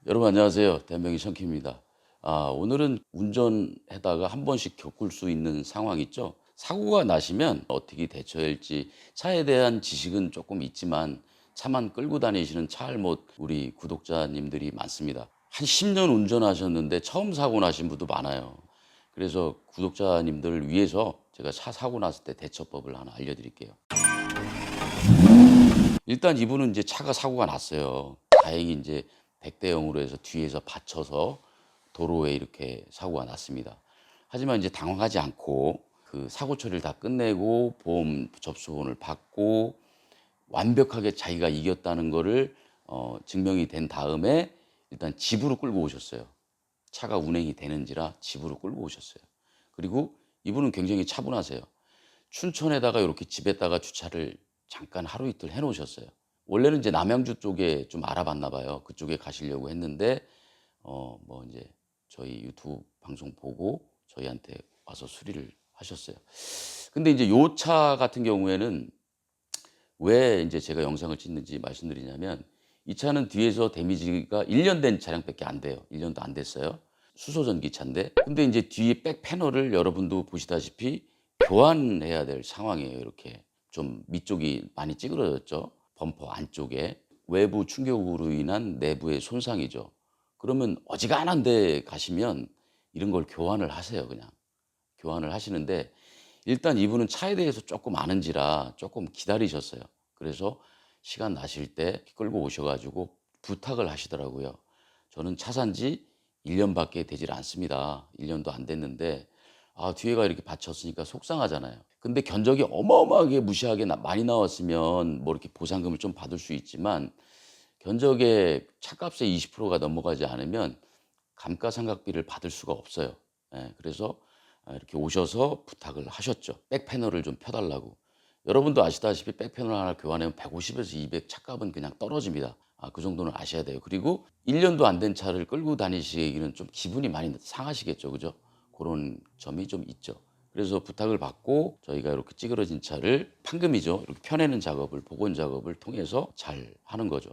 여러분 안녕하세요. 대한민국의 션키입니다. 오늘은 운전하다가 한 번씩 겪을 수 있는 상황 있죠. 사고가 나시면 어떻게 대처해야 할지 차에 대한 지식은 조금 있지만 차만 끌고 다니시는 차알못 우리 구독자님들이 많습니다. 한 10년 운전하셨는데 처음 사고 나신 분도 많아요. 그래서 구독자님들을 위해서 제가 차 사고 났을 때 대처법을 하나 알려드릴게요. 일단 이분은 이제 차가 사고가 났어요. 다행히 이제 100대 0으로 해서 뒤에서 받쳐서 도로에 이렇게 사고가 났습니다. 하지만 이제 당황하지 않고 그 사고 처리를 다 끝내고 보험 접수본을 받고 완벽하게 자기가 이겼다는 거를 증명이 된 다음에 일단 집으로 끌고 오셨어요. 차가 운행이 되는지라 집으로 끌고 오셨어요. 그리고 이분은 굉장히 차분하세요. 춘천에다가 이렇게 집에다가 주차를 잠깐 하루 이틀 해 놓으셨어요. 원래는 이제 남양주 쪽에 좀 알아봤나 봐요. 그쪽에 가시려고 했는데 뭐 이제 저희 유튜브 방송 보고 저희한테 와서 수리를 하셨어요. 근데 이제 요 차 같은 경우에는 왜 이제 제가 영상을 찍는지 말씀드리냐면, 이 차는 뒤에서 데미지가 1년 된 차량밖에 안 돼요. 1 년도 안 됐어요. 수소 전기차인데, 근데 이제 뒤에 백 패널을 여러분도 보시다시피 교환해야 될 상황이에요. 이렇게 좀 밑쪽이 많이 찌그러졌죠. 범퍼 안쪽에 외부 충격으로 인한 내부의 손상이죠. 그러면 어지간한 데 가시면 이런 걸 교환을 하세요. 그냥 교환을 하시는데, 일단 이분은 차에 대해서 조금 아는지라 조금 기다리셨어요. 그래서 시간 나실 때 끌고 오셔 가지고 부탁을 하시더라고요. 저는 차 산 지 1 년밖에 되질 않습니다. 1 년도 안 됐는데 뒤에가 이렇게 받쳤으니까 속상하잖아요. 근데 견적이 어마어마하게 무시하게 많이 나왔으면 뭐 이렇게 보상금을 좀 받을 수 있지만, 견적의 차값의 20%가 넘어가지 않으면 감가상각비를 받을 수가 없어요. 예, 그래서 이렇게 오셔서 부탁을 하셨죠. 백 패널을 좀 펴 달라고. 여러분도 아시다시피 백 패널 하나 교환하면 150에서 200 차값은 그냥 떨어집니다. 그 정도는 아셔야 돼요. 그리고 1 년도 안 된 차를 끌고 다니시기는 좀 기분이 많이 상하시겠죠. 그죠? 그런 점이 좀 있죠. 그래서 부탁을 받고 저희가 이렇게 찌그러진 차를 판금이죠. 이렇게 펴내는 작업을, 복원 작업을 통해서 잘 하는 거죠.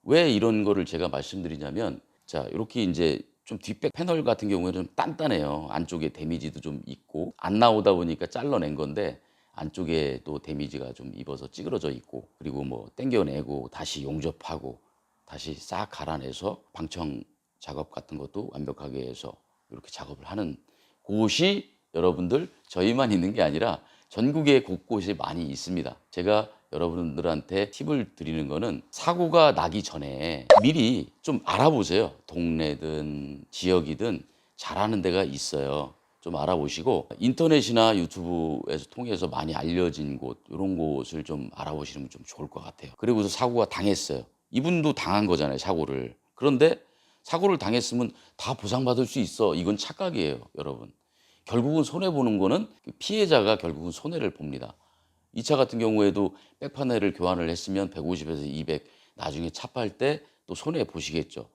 왜 이런 거를 제가 말씀드리냐면, 자, 이렇게 이제 좀 뒷백 패널 같은 경우에는 좀 단단해요. 안쪽에 데미지도 좀 있고, 안 나오다 보니까 잘라낸 건데 안쪽에 또 데미지가 좀 입어서 찌그러져 있고, 그리고 뭐 땡겨내고 다시 용접하고 다시 싹 갈아내서 방청 작업 같은 것도 완벽하게 해서 이렇게 작업을 하는 곳이 여러분들 저희만 있는 게 아니라 전국에 곳곳에 많이 있습니다. 제가 여러분들한테 팁을 드리는 거는, 사고가 나기 전에 미리 좀 알아보세요. 동네든 지역이든 잘하는 데가 있어요. 좀 알아보시고 인터넷이나 유튜브에서 통해서 많이 알려진 곳, 이런 곳을 좀 알아보시면 좀 좋을 것 같아요. 그리고서 사고가 당했어요. 이분도 당한 거잖아요, 사고를. 그런데 사고를 당했으면 다 보상받을 수 있어. 이건 착각이에요, 여러분. 결국은 손해보는 거는 피해자가 결국은 손해를 봅니다. 이 차 같은 경우에도 백파넬을 교환을 했으면 150에서 200, 나중에 차 팔 때 또 손해 보시겠죠.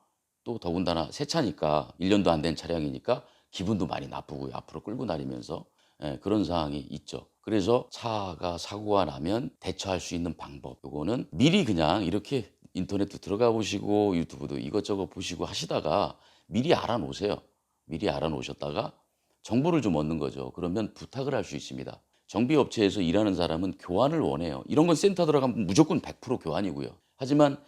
또 더군다나 새 차니까 1 년도 안 된 차량이니까 기분도 많이 나쁘고요. 앞으로 끌고 다니면서 그런 상황이 있죠. 그래서 차가 사고가 나면 대처할 수 있는 방법, 요거는 미리 그냥 이렇게 인터넷도 들어가 보시고 유튜브도 이것저것 보시고 하시다가 미리 알아 놓으세요. 미리 알아 놓으셨다가 정보를 좀 얻는 거죠. 그러면 부탁을 할 수 있습니다. 정비업체에서 일하는 사람은 교환을 원해요. 이런 건 센터 들어가면 무조건 100% 교환이고요. 하지만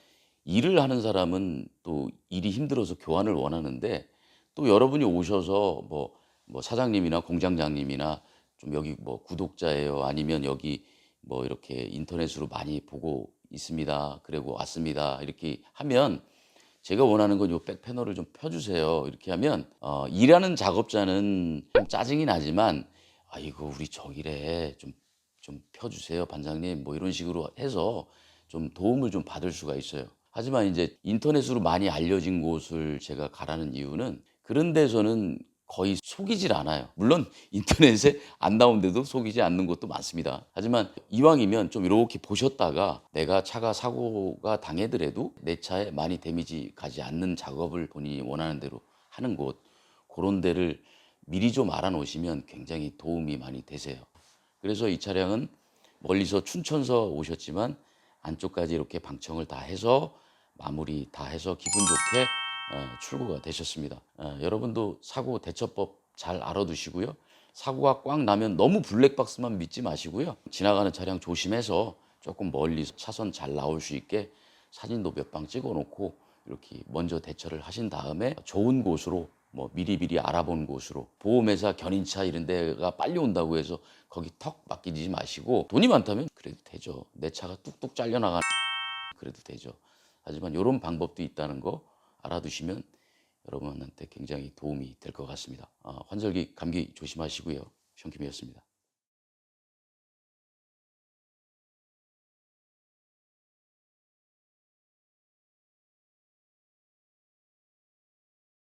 일을 하는 사람은 또 일이 힘들어서 교환을 원하는데, 또 여러분이 오셔서 뭐 사장님이나 공장장님이나 좀 여기 뭐 구독자예요, 아니면 여기 뭐 이렇게 인터넷으로 많이 보고 있습니다, 그리고 왔습니다, 이렇게 하면 제가 원하는 건 요 백 패널을 좀 펴주세요, 이렇게 하면 일하는 작업자는 좀 짜증이 나지만, 아이고 우리 저기래 좀 펴주세요 반장님, 뭐 이런 식으로 해서 좀 도움을 좀 받을 수가 있어요. 하지만 이제 인터넷으로 많이 알려진 곳을 제가 가라는 이유는, 그런 데서는 거의 속이질 않아요. 물론 인터넷에 안 나온 데도 속이지 않는 곳도 많습니다. 하지만 이왕이면 좀 이렇게 보셨다가 내가 차가 사고가 당하더라도 내 차에 많이 데미지 가지 않는 작업을 본인이 원하는 대로 하는 곳, 그런 데를 미리 좀 알아 놓으시면 굉장히 도움이 많이 되세요. 그래서 이 차량은 멀리서 춘천서 오셨지만 안쪽까지 이렇게 방청을 다 해서 마무리 다 해서 기분 좋게 출고가 되셨습니다. 여러분도 사고 대처법 잘 알아두시고요. 사고가 꽉 나면 너무 블랙박스만 믿지 마시고요. 지나가는 차량 조심해서 조금 멀리 차선 잘 나올 수 있게 사진도 몇 방 찍어 놓고 이렇게 먼저 대처를 하신 다음에 좋은 곳으로 뭐 미리미리 알아본 곳으로 보험회사 견인차 이런 데가 빨리 온다고 해서 거기 턱 맡기지 마시고 돈이 많다면 그래도 되죠. 내 차가 뚝뚝 잘려나가는 그래도 되죠. 하지만 이런 방법도 있다는 거 알아두시면 여러분한테 굉장히 도움이 될 것 같습니다. 환절기 감기 조심하시고요. 션킴이었습니다.